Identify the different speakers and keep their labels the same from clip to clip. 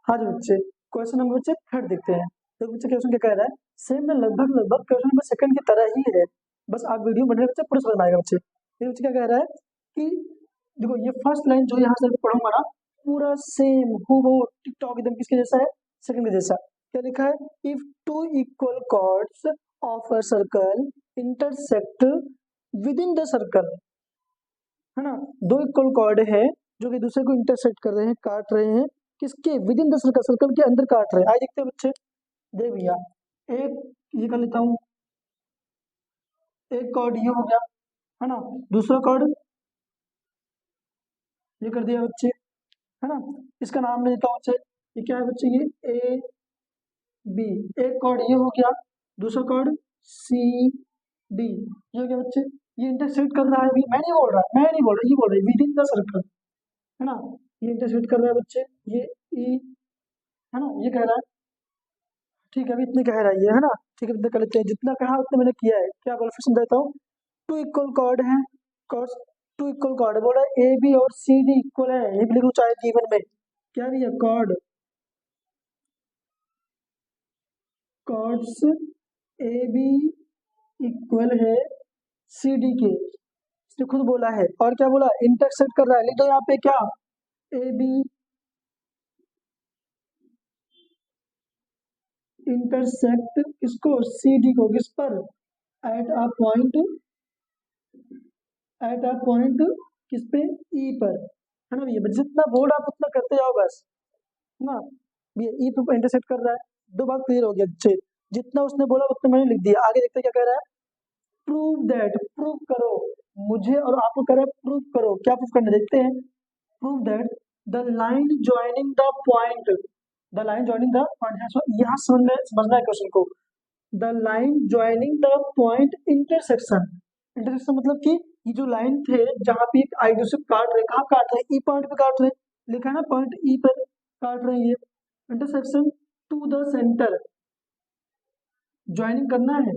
Speaker 1: हाँ जी बच्चे, question number बच्चे थर्ड देखते हैं। तो बच्चे क्वेश्चन क्या कह रहा है, सेम में लगभग लगभग क्वेश्चन नंबर सेकंड की तरह ही है, बस आप वीडियो बन रहे बच्चे पूरा समझ में आएगा बच्चे। ये बच्चे क्या कह रहा है कि देखो ये फर्स्ट लाइन जो यहाँ से पढ़ूंगा ना, पूरा सेम हूबहू टिकटॉक एकदम किसके जैसा है, सेकंड के जैसा। क्या लिखा है, if two equal chords of a circle intersect within the circle, है ना, दो इक्वल कॉर्ड है जो कि दूसरे को इंटरसेक्ट कर रहे हैं, काट रहे हैं, किसके, with in the circle, circle के अंदर काट रहे हैं। आइए देखते हैं बच्चे। देख भैया, एक ये कर लेता हूँ, एक कॉर्ड ये हो गया, है ना, दूसरा कॉर्ड ये कर दिया बच्चे, है ना। इसका नाम मैं देता हूँ बच्चे, ये क्या है बच्चे, ये ए बी। एक कॉर्ड ये हो गया, दूसरा कॉर्ड सी डी, ये हो गया बच्चे। ये इंटरसेक्ट कर रहा है, अभी मैं नहीं बोल रहा, मैं नहीं बोल रहा, ये बोल रहा है विद इन द सर्कल, है ना। ये इंटरसेक्ट कर रहा है बच्चे, ये ई, है ना, ये कह रहा है, ठीक है, अभी इतने कह रहा है ये, है ना। ठीक है, इतने कर लेते हैं, जितना कहा उतना मैंने किया है। क्या बोल फिर समझाता हूँ। टू इक्वल कॉर्ड है, कॉर्ड, टू इक्वल कॉर्ड बोल रहा है, ए बी और सी डी इक्वल है, ये भी लिखो चाहे जीवन में। क्या नहीं है, chord, chords A B equal है सी डी के, इसने खुद बोला है। और क्या बोला, इंटरसेक्ट कर रहा है, लिख दो यहाँ पे क्या, ए बी इंटरसेक्ट इसको सी डी को, किस पर, at a point, at a point किस पे, ई पर, है ना भैया। जितना बोर्ड आप उतना करते जाओ बस, है ना भैया। ई पे इंटरसेक्ट कर रहा है, दो बात क्लियर हो गया अच्छे। जितना उसने बोला उतना मैंने लिख दिया। आगे देखते क्या कह रहा है, प्रूव दैट, प्रूव करो, मुझे और आपको कह रहा है प्रूव करो। क्या प्रूव करना देखते हैं, prove that the line joining the point, the line joining the point, यहाँ समझना है क्वेश्चन को। The line joining the point intersection, intersection मतलब कि ये जो लाइन थे जहाँ पे एक दूसरे को काट रहे, कहाँ काट रहे, ई पॉइंट पे काट रहे, लिखा है ना पॉइंट ई पर काट रहे हैं ये, intersection to the centre, joining करना है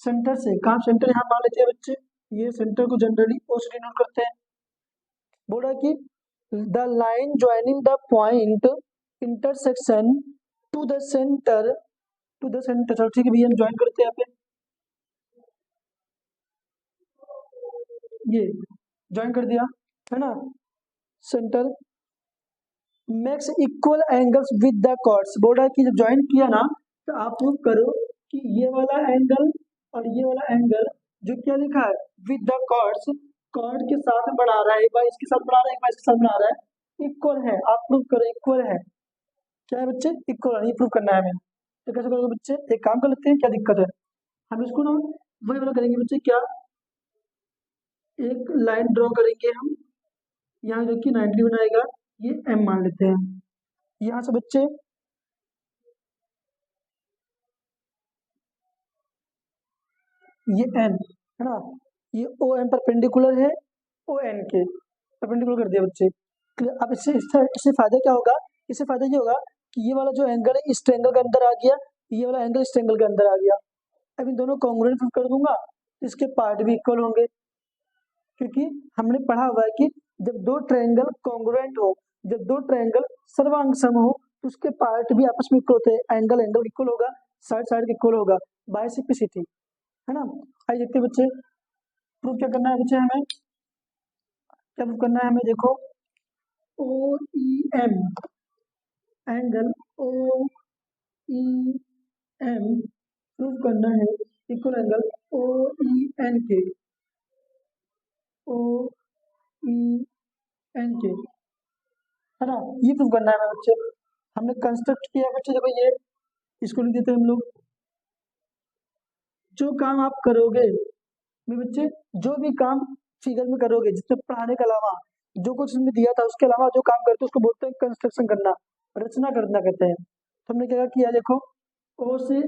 Speaker 1: सेंटर से। कहाँ सेंटर, यहाँ मान लेते हैं बच्चे, ये सेंटर को जनरली ओ से डिनोट करते हैं। बोल रहा है कि the line joining the point intersection to the centre, to the centre, ठीक है भैया, हम ज्वाइन करते हैं यहाँ पे, ये ज्वाइन कर दिया, है ना, centre makes equal angles with the chords. बोल रहा है कि जब ज्वाइन किया ना, तो आप प्रूव करो कि ये वाला एंगल और ये वाला एंगल जो क्या लिखा है, विद द कॉर्ड्स, कॉर्ड के साथ बढ़ा रहा है, एक बार इसके साथ बढ़ा रहा है, एक बार इसके साथ बढ़ा रहा है, इक्वल है। आप प्रूव करो इक्वल है। क्या है बच्चे, इक्वल है, ये प्रूव करना है हमें। तो कैसे करोगे बच्चे, एक काम कर लेते हैं, क्या दिक्कत है, हम इसको ना वही वाला करेंगे बच्चे, क्या, एक लाइन ड्रॉ करेंगे हम, यहाँ जो कि 90 बनाएगा, ये एम मान लेते हैं। यहाँ से बच्चे ये एन, है ना, ये ओ एन परपेंडिकुलर है, ओ एन के परपेंडिकुलर कर दिया बच्चे। अब इससे फायदा क्या होगा, इससे फायदा ये होगा कि ये वाला जो एंगल है इस ट्रायंगल के अंदर आ गया, ये वाला एंगल इस ट्रायंगल के अंदर आ गया। अब इन दोनों कॉन्ग्रुएंट कर दूंगा, इसके पार्ट भी इक्वल होंगे, क्योंकि हमने पढ़ा हुआ है कि जब दो ट्रायंगल कॉन्ग्रुएंट हो, जब दो ट्रायंगल सर्वांग सम हो, तो उसके पार्ट भी आपस में इक्वल होते हैं, एंगल एंगल इक्वल होगा, साइड साइड इक्वल होगा, बाय सिम्प्लिसिटी, है ना। आइए देखते हैं बच्चे, प्रूफ क्या करना है बच्चे हमें, क्या प्रूफ करना है हमें, देखो O E M, angle O E M proof करना है equal angle O E N के, ओ ई एन के, है ना, ये प्रूफ करना है हमें बच्चे। हमने कंस्ट्रक्ट किया बच्चे, देखो ये इसको लिख देते हैं हम लोग। जो काम आप करोगे मेरे बच्चे, जो भी काम फिगर में करोगे, जिसमें पढ़ाने के अलावा जो कुछ इसमें दिया था उसके अलावा जो काम करते हैं उसको बोलते हैं कंस्ट्रक्शन करना, रचना करना कहते हैं। तो हमने क्या किया, देखो ओ से,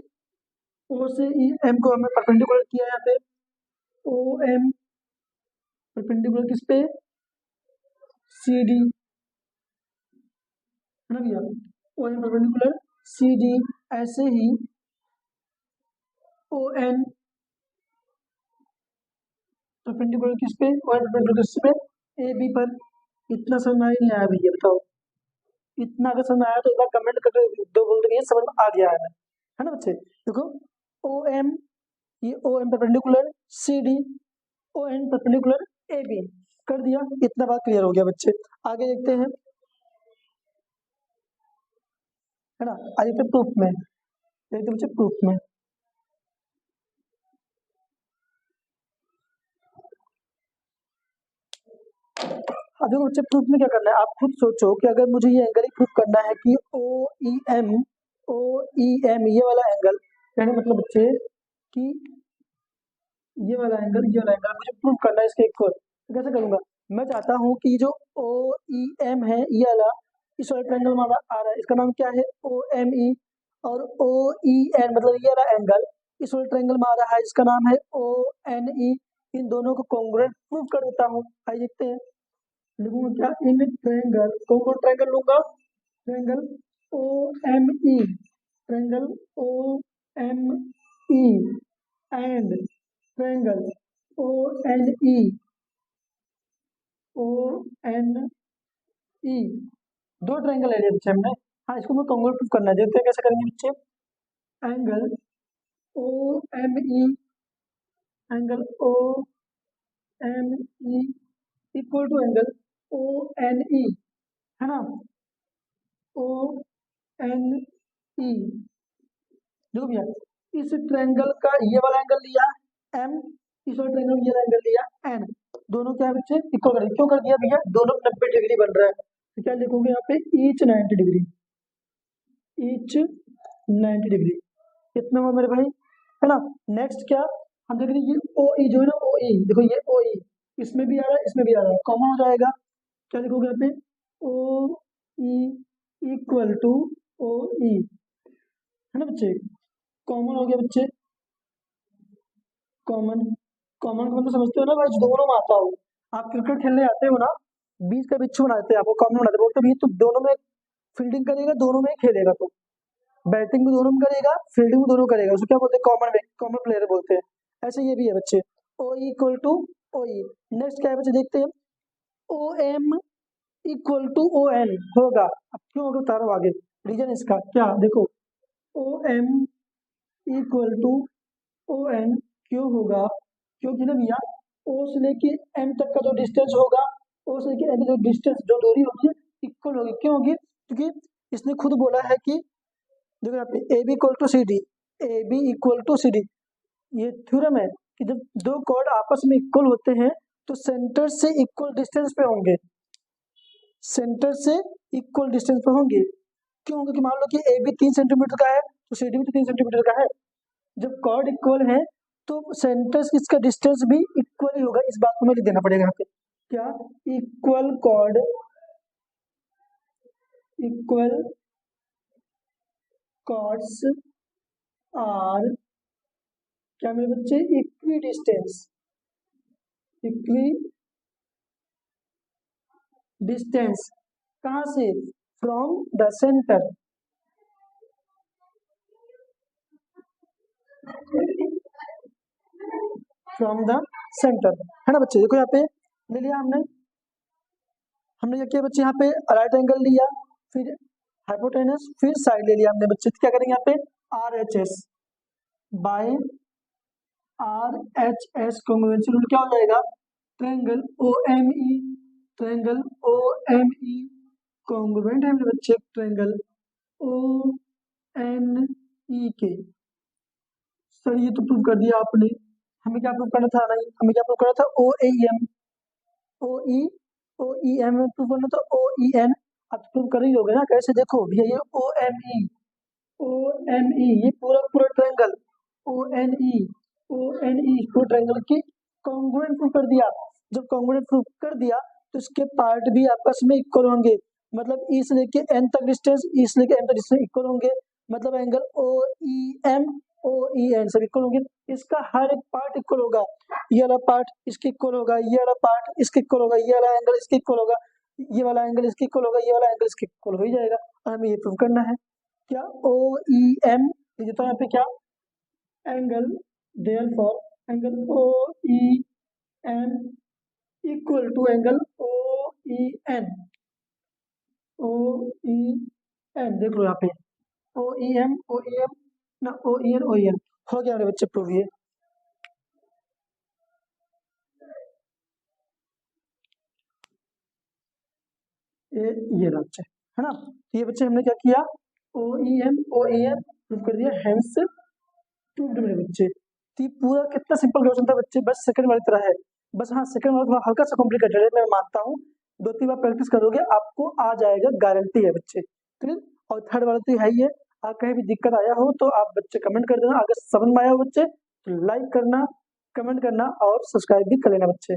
Speaker 1: ओ से ई एम को हमने परपेंडिकुलर किया, यहाँ पे ओ एम परपेंडिकुलर किस पे, सी डी, है ना भैया, O M perpendicular C D. ऐसे ही ओ एन परपेंडिकुलर किस पे, ओ एन परपेंडिकुलर किस पे, ए बी पर। इतना समझ में नहीं आया भैया, बताओ इतना अगर समझ में आया तो एक बार कमेंट करके दो, बोल देंगे समझ में आ गया है ना बच्चे। देखो ओ एम, ये O M perpendicular C D, O N perpendicular A B कर दिया, इतना बात क्लियर हो गया बच्चे। आगे देखते हैं, है ना, आगे देखते प्रूफ में, देखते बच्चे प्रूफ में। अब देखो बच्चे प्रूफ में क्या करना है, आप खुद सोचो कि अगर मुझे ये एंगल ही प्रूफ करना है कि ओ ई एम ये वाला एंगल, कहने मतलब बच्चे कि ये वाला एंगल मुझे प्रूफ करना है इसके इक्वल, तो कैसे करूंगा, मैं चाहता हूँ कि जो ओ ई एम है ये वाला, इस वाला ट्रायंगल हमारा आ रहा है, इसका नाम क्या है ओ एम ई, और ओ ई एन मतलब ये वाला एंगल इस वाले ट्रायंगल में आ रहा है, इसका नाम है ओ एन ई। इन दोनों को कॉन्ग्रुएंट प्रूफ कर देता हूँ। आइए देखते हैं, लिखूंगा क्या, इन ट्रायंगल, कौन कौन ट्रायंगल लूंगा, triangle O M E, triangle O M E and triangle O N E, O N E, दो ट्रायंगल ले लिए बच्चे हमने। हाँ, इसको मैं कॉन्ग्रुएंट प्रूफ करना है, देखते हैं कैसे करेंगे बच्चे। Angle O M E, angle O M E equal to angle O N E, है ना, ओ एन ई। देखो भैया, इस ट्रायंगल का ये वाला एंगल लिया एम, इस वाला ट्रायंगल ये वाला एंगल लिया एन, दोनों क्या है बच्चे इक्वल कर, क्यों कर दिया भैया, दोनों 90 डिग्री बन रहा है, तो क्या लिखोगे यहाँ पे ईच 90 डिग्री, ईच 90 डिग्री, कितना हुआ मेरे भाई, है ना। नेक्स्ट क्या, हम देख रहे हैं ये ओ ई जो है ना, ओ ई देखो ये ओ ई इसमें भी आ रहा है इसमें भी आ रहा है, कॉमन हो जाएगा, क्या लिखोगे यहाँ पे ओ ई इक्वल टू ओ ई, है ना बच्चे, कॉमन हो गया बच्चे, कॉमन, कॉमन का मतलब समझते हो ना भाई, जो दोनों में आता हो, आप क्रिकेट खेलने आते हो ना, बीच का बिच्छू बनाते हैं, आपको कॉमन बनाते हैं, बोलते हैं तो दोनों में फील्डिंग करेगा, दोनों में खेलेगा, तो बैटिंग भी दोनों में करेगा, फील्डिंग भी दोनों करेगा, उसको क्या बोलते हैं कॉमन, कॉमन प्लेयर बोलते हैं। ऐसे ये भी है बच्चे, O equal to O E. Next क्या है बच्चे, देखते हैं O M equal to O N होगा, अब क्यों होगा बता रहा हूँ आगे, रीजन इसका क्या, देखो O M equal to O N क्यों होगा, क्योंकि ना भैया ओ से लेके एम तक का जो डिस्टेंस होगा, ओ से लेके एम जो डिस्टेंस जो दूरी होगी इक्वल होगी, क्यों होगी, क्योंकि इसने खुद बोला है कि देखो यहाँ पे A B equal to C D, A B equal to C D, ये थ्योरम है कि जब दो कॉर्ड आपस में इक्वल होते हैं तो सेंटर से इक्वल डिस्टेंस पे होंगे, सेंटर से इक्वल डिस्टेंस पे होंगे, क्यों होंगे, कि मान लो कि ए बी 3 सेंटीमीटर का है तो सी डी भी तो 3 सेंटीमीटर का है, जब कॉर्ड इक्वल है तो सेंटर से इसका डिस्टेंस भी इक्वल ही होगा, इस बात को हमें लिख देना पड़ेगा यहाँ पे, क्या equal chord, equal chords are क्या मेरे बच्चे इक्वी डिस्टेंस, इक्वी डिस्टेंस कहाँ से, from the centre, from the centre, है ना बच्चे। देखो यहाँ पे ले लिया हमने, हमने क्या किया बच्चे, यहाँ पे राइट एंगल लिया, फिर हाइपोटेनस, फिर साइड ले लिया हमने बच्चे, क्या करेंगे यहाँ पे R H S by R H S convention rule क्या हो जाएगा, triangle O M E, triangle O M E congruent है मेरे बच्चे ट्रायंगल ओ एन ई के। सर ये तो प्रूव कर दिया आपने, हमें क्या प्रूव करना था, नहीं हमें क्या प्रूव करना था O A M, O E, O E M में प्रूव करना था ओ ई एन, आप प्रूव कर ही लोगे ना, कैसे देखो भैया ये ओ एम ई, ओ एम ई ये पूरा पूरा triangle, O N E, O N E पूरे ट्रायंगल की कॉन्ग्रुएंट प्रूव कर दिया, जब कॉन्ग्रुएंट प्रूव कर दिया तो इसके पार्ट भी आपस में इक्वल होंगे, मतलब ई से लेके एन तक डिस्टेंस, ई से लेके एन तक डिस्टेंस इक्वल होंगे, मतलब angle O E M O E N सब इक्वल होंगे, इसका हर एक पार्ट इक्वल होगा, ये वाला पार्ट इसके इक्वल होगा, ये वाला पार्ट इसके इक्वल होगा, ये वाला एंगल इसके इक्वल होगा, ये वाला एंगल इसके इक्वल होगा, ये वाला एंगल इसके इक्वल हो ही जाएगा, हमें ये प्रूव करना है, क्या ओ ई एम, ये तो यहाँ पे क्या angle, therefore angle O E M equal to angle O E N, O E N, देख लो यहाँ पे ओ ई एम ना, ओ ई एन हो गया मेरे बच्चे प्रूव ये रहा बच्चे, है ना। तो ये बच्चे हमने क्या किया, ओ ई एन प्रूव कर दिया, हेंस प्रूव्ड मेरे बच्चे। तो ये पूरा कितना सिंपल क्वेश्चन था बच्चे, बस सेकंड वाली तरह है। बस हाँ, सेकंड वाला थोड़ा हल्का सा कॉम्प्लिकेटेड है, मैं मानता हूँ। 2-3 बार प्रैक्टिस करोगे आपको आ जाएगा, गारंटी है बच्चे, क्लियर। और थर्ड वाला तो है ही है। अगर कहीं भी दिक्कत आया हो तो आप बच्चे कमेंट कर देना। अगर समझ में आया हो बच्चे तो लाइक करना, कमेंट करना और सब्सक्राइब भी कर लेना बच्चे।